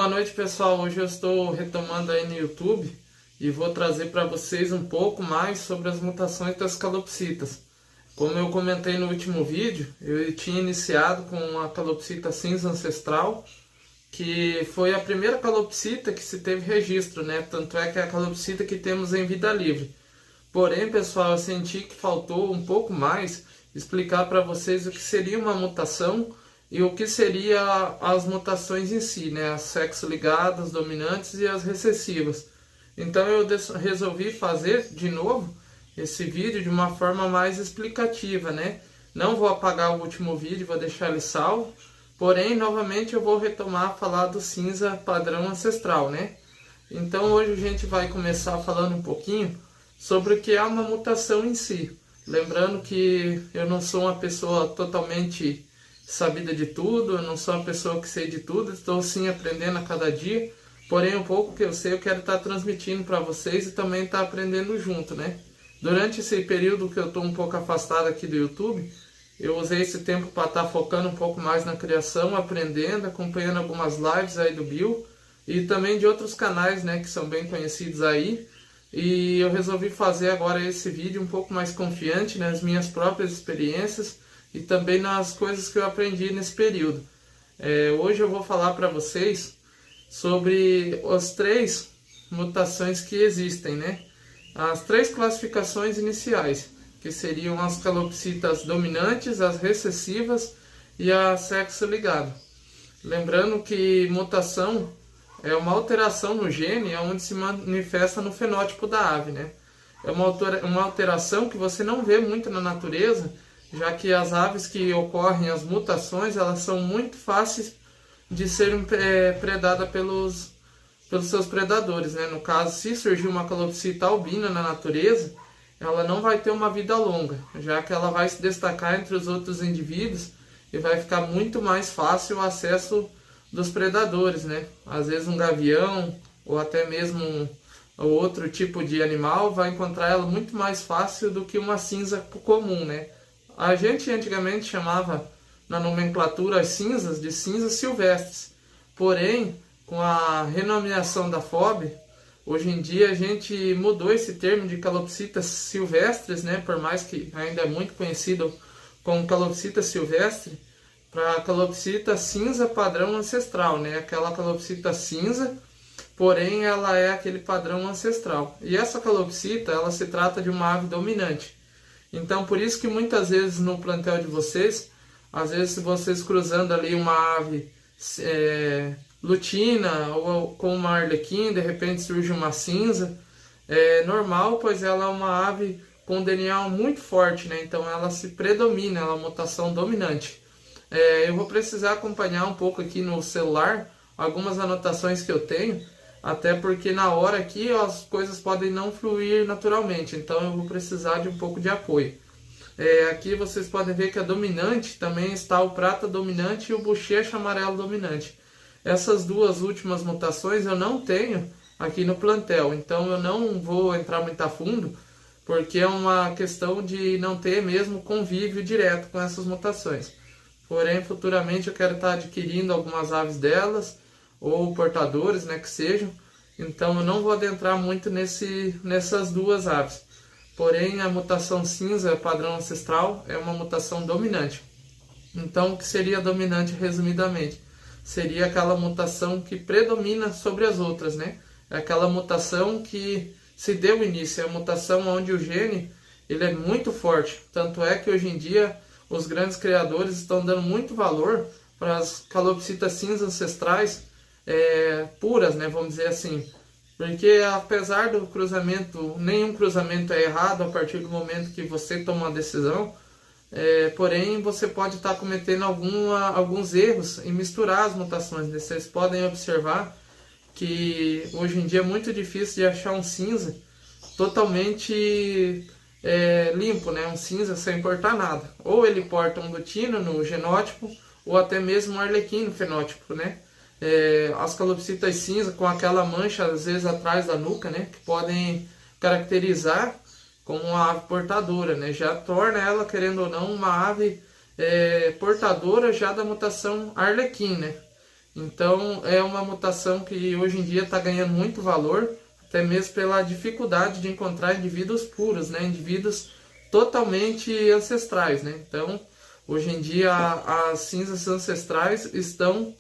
boa noite, pessoal. Hoje eu estou retomando aí no YouTube e vou trazer para vocês um pouco mais sobre as mutações das calopsitas. Como eu comentei no último vídeo, eu tinha iniciado com a calopsita cinza ancestral, que foi a primeira calopsita que se teve registro, né? Tanto é que é a calopsita que temos em vida livre. Porém, pessoal, eu senti que faltou um pouco mais explicar para vocês o que seria uma mutação e o que seria as mutações em si, né? As sexo-ligadas, dominantes e as recessivas. Então eu resolvi fazer de novo esse vídeo de uma forma mais explicativa, né? Não vou apagar o último vídeo, vou deixar ele salvo. Porém, novamente eu vou retomar a falar do cinza padrão ancestral, né? Então hoje a gente vai começar falando um pouquinho sobre o que é uma mutação em si. Lembrando que eu não sou uma pessoa totalmente sabida de tudo, eu não sou uma pessoa que sei de tudo, estou sim aprendendo a cada dia. Porém, um pouco que eu sei, eu quero estar transmitindo para vocês e também estar aprendendo junto, né? Durante esse período que eu estou um pouco afastado aqui do YouTube, eu usei esse tempo para estar focando um pouco mais na criação, aprendendo, acompanhando algumas lives aí do Bill e também de outros canais, né, que são bem conhecidos aí. E eu resolvi fazer agora esse vídeo um pouco mais confiante nas minhas próprias experiências e também nas coisas que eu aprendi nesse período. Hoje eu vou falar para vocês sobre as 3 mutações que existem, né? As 3 classificações iniciais, que seriam as calopsitas dominantes, as recessivas e a sexo ligado. Lembrando que mutação é uma alteração no gene onde se manifesta no fenótipo da ave, né? É uma alteração que você não vê muito na natureza, já que as aves que ocorrem as mutações, elas são muito fáceis de serem predadas pelos seus predadores, né? No caso, se surgir uma calopsita albina na natureza, ela não vai ter uma vida longa, já que ela vai se destacar entre os outros indivíduos e vai ficar muito mais fácil o acesso dos predadores, né? Às vezes um gavião ou até mesmo outro tipo de animal vai encontrar ela muito mais fácil do que uma cinza comum, né? A gente antigamente chamava na nomenclatura as cinzas de cinzas silvestres. Porém, com a renomeação da FOB, hoje em dia a gente mudou esse termo de calopsitas silvestres, né? Por mais que ainda é muito conhecido como calopsita silvestre, para a calopsita cinza padrão ancestral, né? Aquela calopsita cinza, porém ela é aquele padrão ancestral. E essa calopsita, ela se trata de uma ave dominante. Então, por isso que muitas vezes no plantel de vocês, às vezes vocês cruzando ali uma ave lutina ou com uma arlequim, de repente surge uma cinza. É normal, pois ela é uma ave com DNA muito forte, né? Então ela se predomina, ela é uma mutação dominante. Eu vou precisar acompanhar um pouco aqui no celular algumas anotações que eu tenho, até porque na hora aqui as coisas podem não fluir naturalmente, então eu vou precisar de um pouco de apoio. Aqui vocês podem ver que a dominante também está o prata dominante e o bochecha amarelo dominante. Essas duas últimas mutações eu não tenho aqui no plantel, então eu não vou entrar muito a fundo, porque é uma questão de não ter mesmo convívio direto com essas mutações. Porém, futuramente eu quero estar adquirindo algumas aves delas, ou portadores, né, que sejam. Então eu não vou adentrar muito nessas duas aves. Porém, a mutação cinza padrão ancestral é uma mutação dominante. Então, o que seria dominante, resumidamente? Seria aquela mutação que predomina sobre as outras, né? É aquela mutação que se deu início, é a mutação onde o gene ele é muito forte. Tanto é que hoje em dia os grandes criadores estão dando muito valor para as calopsitas cinzas ancestrais puras, né? Vamos dizer assim. Porque apesar do cruzamento, nenhum cruzamento é errado a partir do momento que você toma uma decisão, porém você pode estar cometendo alguns erros em misturar as mutações. Vocês podem observar que hoje em dia é muito difícil de achar um cinza totalmente limpo, né? Um cinza sem portar nada. Ou ele porta um lutino no genótipo, ou até mesmo um arlequim no fenótipo, né? As calopsitas cinza com aquela mancha às vezes atrás da nuca, né, que podem caracterizar como uma ave portadora, né, já torna ela, querendo ou não, uma ave portadora já da mutação arlequim, né. Então é uma mutação que hoje em dia está ganhando muito valor, até mesmo pela dificuldade de encontrar indivíduos puros, né? Indivíduos totalmente ancestrais, né? Então hoje em dia as cinzas ancestrais estão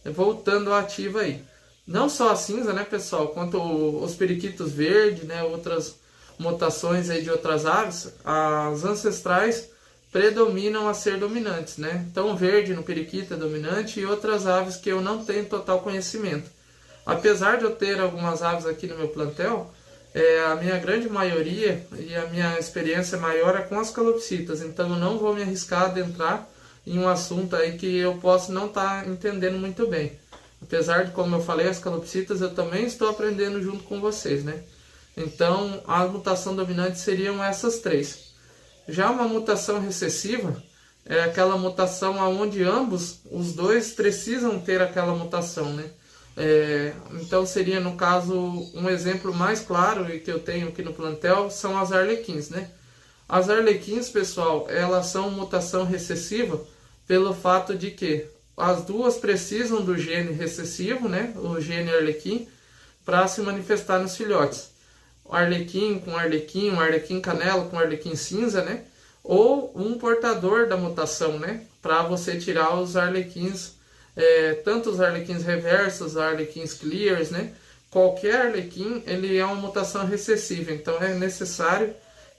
voltando à ativa aí. Não só a cinza, né, pessoal, quanto os periquitos verdes, né, outras mutações aí de outras aves, as ancestrais predominam a ser dominantes, né? Então, o verde no periquito é dominante e outras aves que eu não tenho total conhecimento. Apesar de eu ter algumas aves aqui no meu plantel, a minha grande maioria e a minha experiência maior é com as calopsitas, então eu não vou me arriscar a adentrar em um assunto aí que eu posso não estar entendendo muito bem. Apesar de, como eu falei, as calopsitas eu também estou aprendendo junto com vocês, né? Então, a mutação dominante seriam essas três. Já uma mutação recessiva é aquela mutação onde ambos, os dois, precisam ter aquela mutação, né? Então seria, no caso, um exemplo mais claro e que eu tenho aqui no plantel são as arlequins, né? As arlequins, pessoal, elas são mutação recessiva pelo fato de que as duas precisam do gene recessivo, né? O gene arlequim, para se manifestar nos filhotes. O arlequim com arlequim, um arlequim canela com arlequim cinza, né? Ou um portador da mutação, né? Para você tirar os arlequins, tanto os arlequins reversos, arlequins clears, né? Qualquer arlequim, ele é uma mutação recessiva, então é necessário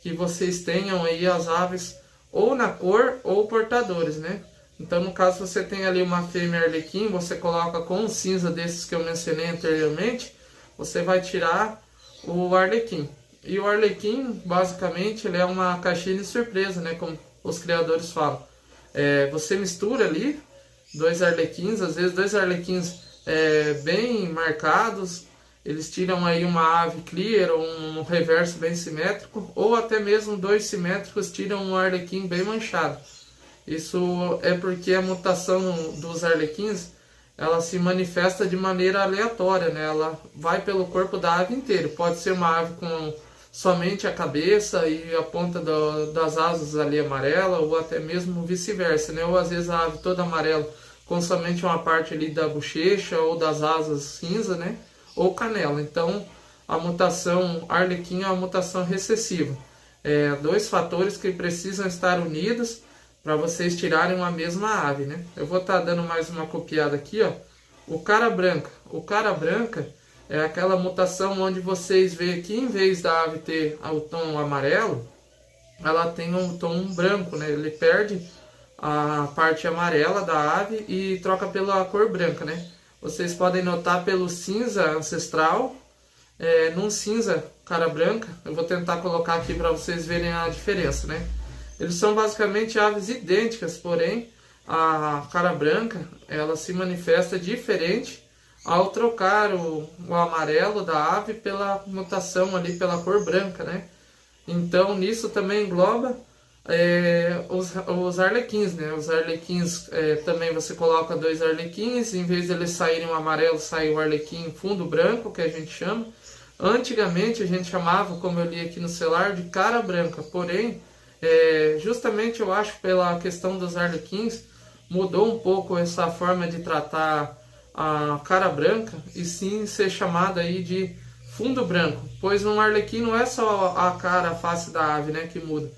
que vocês tenham aí as aves ou na cor ou portadores, né? Então, no caso, você tem ali uma fêmea arlequim, você coloca com um cinza desses que eu mencionei anteriormente, você vai tirar o arlequim. E o arlequim, basicamente, ele é uma caixinha de surpresa, né? Como os criadores falam. Você mistura ali dois arlequins, às vezes dois arlequins bem marcados, eles tiram aí uma ave clear ou um reverso bem simétrico, ou até mesmo dois simétricos tiram um arlequim bem manchado. Isso é porque a mutação dos arlequins, ela se manifesta de maneira aleatória, né? Ela vai pelo corpo da ave inteiro. Pode ser uma ave com somente a cabeça e a ponta das asas ali amarela, ou até mesmo vice-versa, né? Ou às vezes a ave toda amarela com somente uma parte ali da bochecha ou das asas cinza, né? Ou canela. Então, a mutação arlequim é uma mutação recessiva. Dois fatores que precisam estar unidos para vocês tirarem uma mesma ave, né? Eu vou estar dando mais uma copiada aqui, ó. O cara branca. O cara branca é aquela mutação onde vocês veem que em vez da ave ter o tom amarelo, ela tem um tom branco, né? Ele perde a parte amarela da ave e troca pela cor branca, né? Vocês podem notar pelo cinza ancestral, num cinza cara branca. Eu vou tentar colocar aqui para vocês verem a diferença, né? Eles são basicamente aves idênticas, porém a cara branca ela se manifesta diferente ao trocar o amarelo da ave pela mutação ali pela cor branca, né? Então nisso também engloba os arlequins, né? Os arlequins também você coloca dois arlequins, em vez de eles saírem o amarelo, sai o arlequim fundo branco, que a gente chama. Antigamente a gente chamava, como eu li aqui no celular, de cara branca, porém justamente eu acho pela questão dos arlequins mudou um pouco essa forma de tratar a cara branca e sim ser chamada aí de fundo branco, pois um arlequim não é só a cara, a face da ave, né, que muda.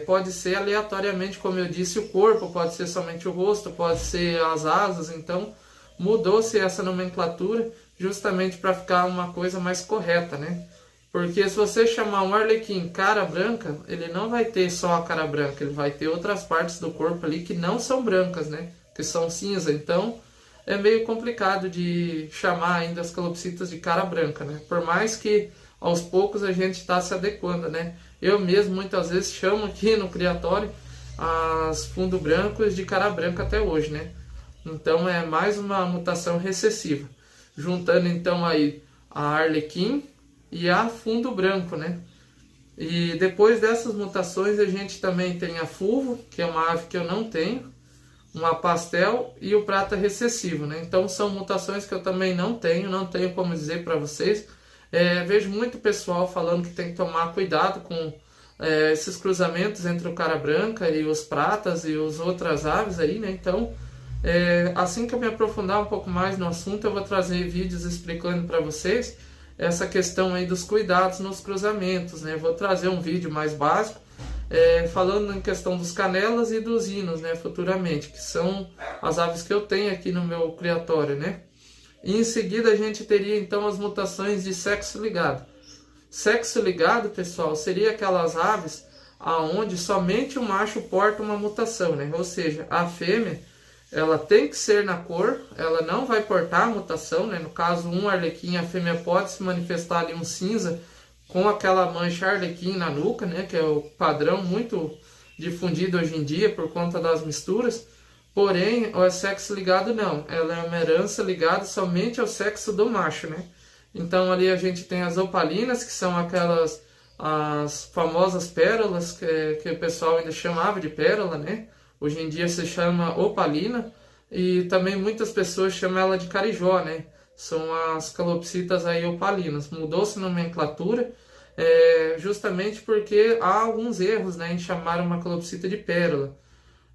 Pode ser aleatoriamente, como eu disse, o corpo, pode ser somente o rosto, pode ser as asas, então mudou-se essa nomenclatura justamente para ficar uma coisa mais correta, né? Porque se você chamar um arlequim cara branca, ele não vai ter só a cara branca, ele vai ter outras partes do corpo ali que não são brancas, né? Que são cinza. Então é meio complicado de chamar ainda as calopsitas de cara branca, né? Por mais que aos poucos a gente está se adequando, né? Eu mesmo muitas vezes chamo aqui no criatório as fundo brancos de cara branca até hoje, né? Então é mais uma mutação recessiva. Juntando então aí a arlequim e a fundo branco, né? E depois dessas mutações a gente também tem a fulvo, que é uma ave que eu não tenho, uma pastel e o prata recessivo, né? Então são mutações que eu também não tenho como dizer para vocês. Vejo muito pessoal falando que tem que tomar cuidado com esses cruzamentos entre o cara branca e os pratas e as outras aves aí, né? Então Assim que eu me aprofundar um pouco mais no assunto, eu vou trazer vídeos explicando para vocês essa questão aí dos cuidados nos cruzamentos, né? Vou trazer um vídeo mais básico, falando em questão dos canelas e dos hinos, né? Futuramente, que são as aves que eu tenho aqui no meu criatório, né? E em seguida a gente teria então as mutações de sexo ligado. Sexo ligado, pessoal, seria aquelas aves aonde somente o macho porta uma mutação, né? Ou seja, a fêmea, ela tem que ser na cor, ela não vai portar a mutação, né? No caso, um arlequim, a fêmea pode se manifestar ali um cinza com aquela mancha arlequim na nuca, né? Que é o padrão muito difundido hoje em dia por conta das misturas. Porém, o sexo ligado não, ela é uma herança ligada somente ao sexo do macho, né? Então ali a gente tem as opalinas, que são aquelas, as famosas pérolas, que o pessoal ainda chamava de pérola, né? Hoje em dia se chama opalina, e também muitas pessoas chamam ela de carijó, né? São as calopsitas aí opalinas. Mudou-se a nomenclatura, justamente porque há alguns erros, né, em chamar uma calopsita de pérola.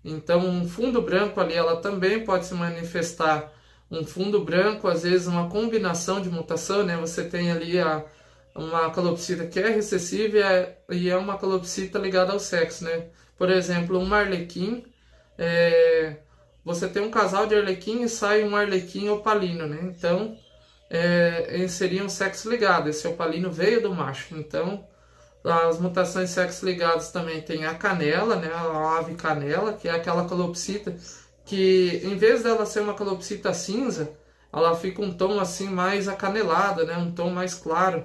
Então, um fundo branco ali, ela também pode se manifestar. Um fundo branco, às vezes uma combinação de mutação, né? Você tem ali uma calopsita que é recessiva e é uma calopsita ligada ao sexo, né? Por exemplo, um arlequim, você tem um casal de arlequim e sai um arlequim opalino, né? Então, seria um sexo ligado. Esse opalino veio do macho. Então, as mutações sexo ligadas também tem a canela, né? A ave canela, que é aquela calopsita que, em vez dela ser uma calopsita cinza, ela fica um tom assim mais acanelado, né? Um tom mais claro.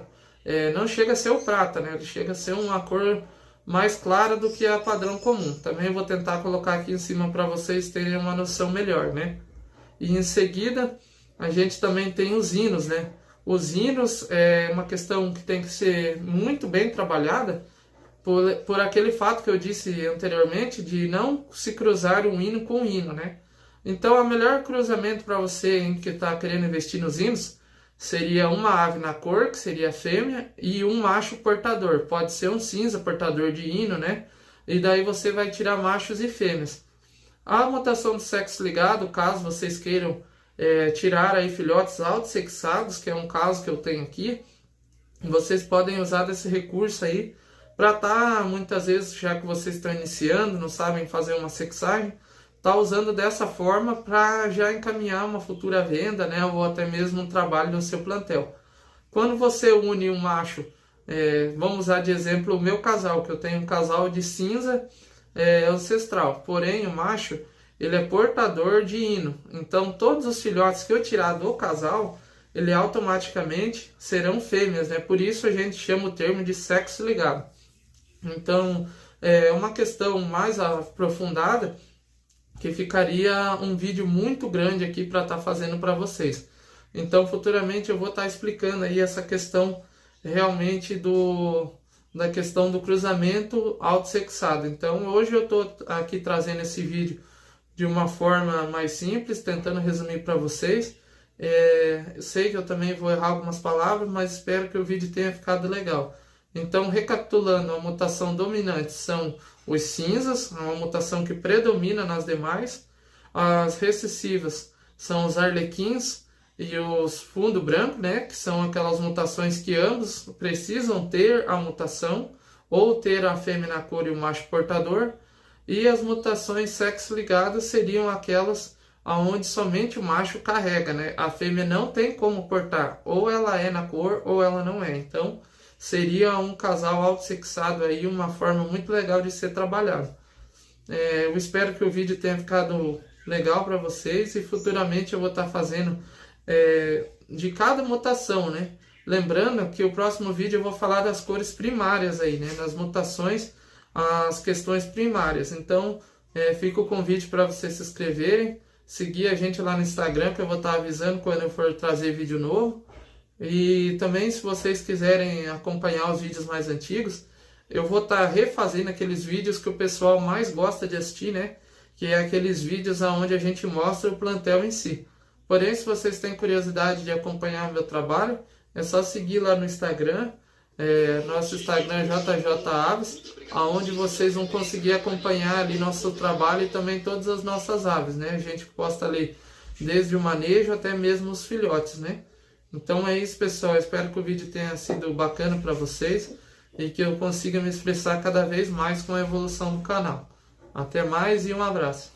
Não chega a ser o prata, né? Ele chega a ser uma cor mais clara do que a padrão comum. Também vou tentar colocar aqui em cima para vocês terem uma noção melhor, né? E em seguida, a gente também tem os hinos, né? Os hinos é uma questão que tem que ser muito bem trabalhada por aquele fato que eu disse anteriormente de não se cruzar um hino com um hino, né? Então, o melhor cruzamento para você que está querendo investir nos hinos seria uma ave na cor, que seria a fêmea, e um macho portador. Pode ser um cinza portador de hino, né? E daí você vai tirar machos e fêmeas. A mutação do sexo ligado, caso vocês queiram tirar aí filhotes autossexados, que é um caso que eu tenho aqui, vocês podem usar desse recurso aí para estar, muitas vezes, já que vocês estão iniciando, não sabem fazer uma sexagem, tá usando dessa forma para já encaminhar uma futura venda, né, ou até mesmo um trabalho no seu plantel. Quando você une um macho, vamos usar de exemplo o meu casal, que eu tenho um casal de cinza ancestral, porém o macho, ele é portador de hino. Então, todos os filhotes que eu tirar do casal, ele automaticamente serão fêmeas, né? Por isso a gente chama o termo de sexo ligado. Então, é uma questão mais aprofundada que ficaria um vídeo muito grande aqui para estar fazendo para vocês. Então, futuramente eu vou estar explicando aí essa questão realmente da questão do cruzamento autossexado. Então, hoje eu estou aqui trazendo esse vídeo de uma forma mais simples, tentando resumir para vocês. Eu sei que eu também vou errar algumas palavras, mas espero que o vídeo tenha ficado legal. Então, recapitulando, a mutação dominante são os cinzas, uma mutação que predomina nas demais. As recessivas são os arlequins e os fundo branco, né, que são aquelas mutações que ambos precisam ter a mutação, ou ter a fêmea na cor e o macho portador. E as mutações sexo ligadas seriam aquelas onde somente o macho carrega, né? A fêmea não tem como portar, ou ela é na cor ou ela não é. Então, seria um casal autossexado aí, uma forma muito legal de ser trabalhado. Eu espero que o vídeo tenha ficado legal para vocês e futuramente eu vou estar fazendo de cada mutação, né? Lembrando que o próximo vídeo eu vou falar das cores primárias aí, né? Das mutações, as questões primárias. Então, fica o convite para vocês se inscreverem, seguir a gente lá no Instagram, que eu vou estar avisando quando eu for trazer vídeo novo. E também, se vocês quiserem acompanhar os vídeos mais antigos, eu vou estar refazendo aqueles vídeos que o pessoal mais gosta de assistir, né? Que é aqueles vídeos onde a gente mostra o plantel em si. Porém, se vocês têm curiosidade de acompanhar o meu trabalho, é só seguir lá no Instagram, nosso Instagram JJ Aves, aonde vocês vão conseguir acompanhar ali nosso trabalho e também todas as nossas aves, né? A gente posta ali desde o manejo até mesmo os filhotes, né? Então é isso, pessoal. Eu espero que o vídeo tenha sido bacana para vocês e que eu consiga me expressar cada vez mais com a evolução do canal. Até mais e um abraço.